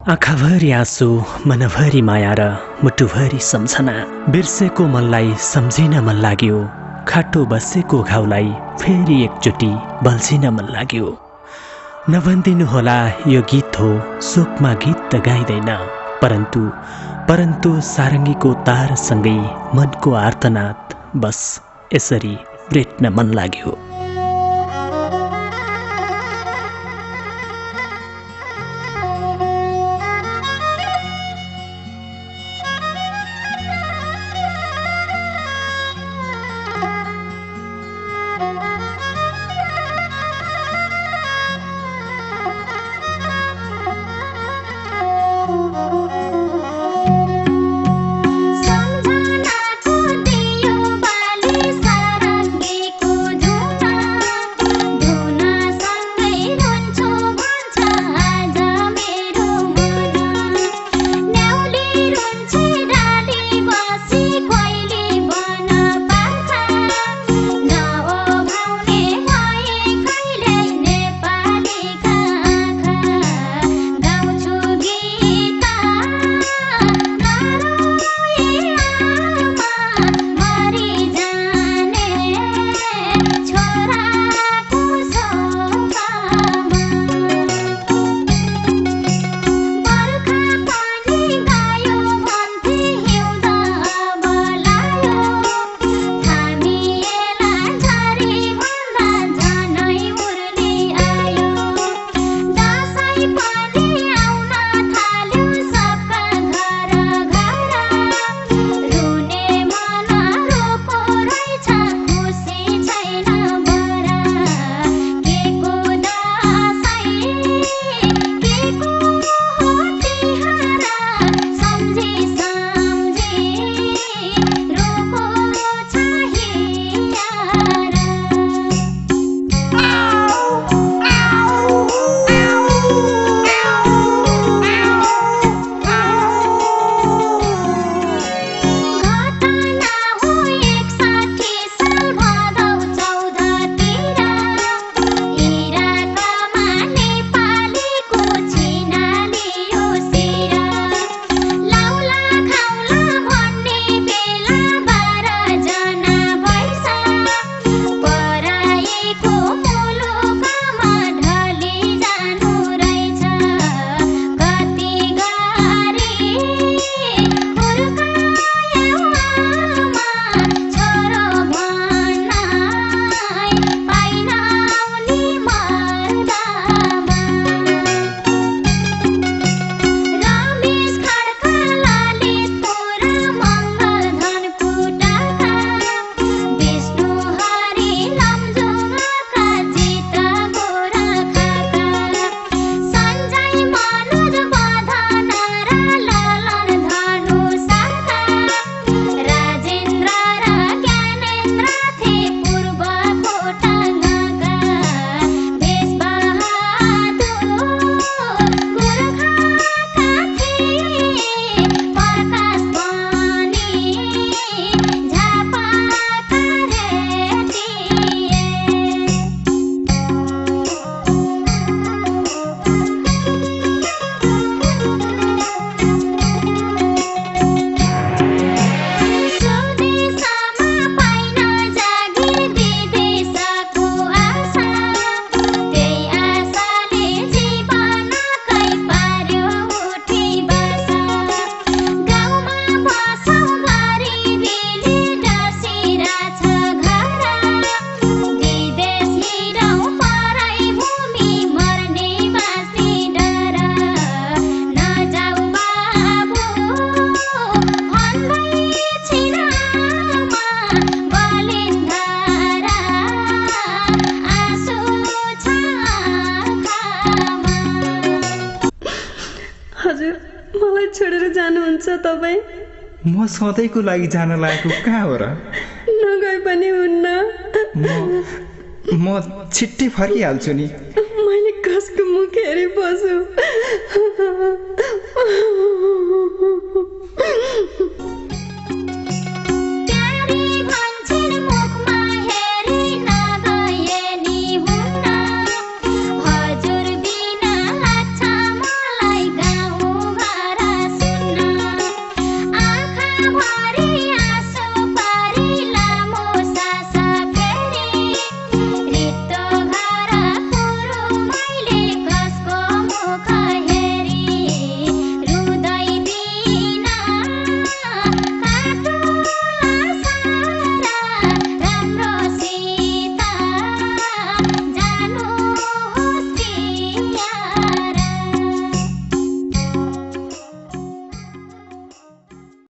आँखाभरि आँसु, मनभरि माया र मुटुभरि सम्झना। बिर्सेको मनलाई सम्झिन मन लाग्यो, खाटो बसेको घाउलाई फेरि एकचोटि बल्झिन मन लाग्यो। नभनिदिनुहोला यो गीत हो, शोकमा गीत त गाइँदैन, परन्तु सारङ्गीको तारसँगै मनको आर्तनाद बस यसरी रेट्न मन लाग्यो। तपाईँ? म सधैँको लागि जान लागेको कहाँ हो र? नगए पनि हुन्न। म छिट्टै फर्किहाल्छु नि। मैले कसको मुख हेरी बसु।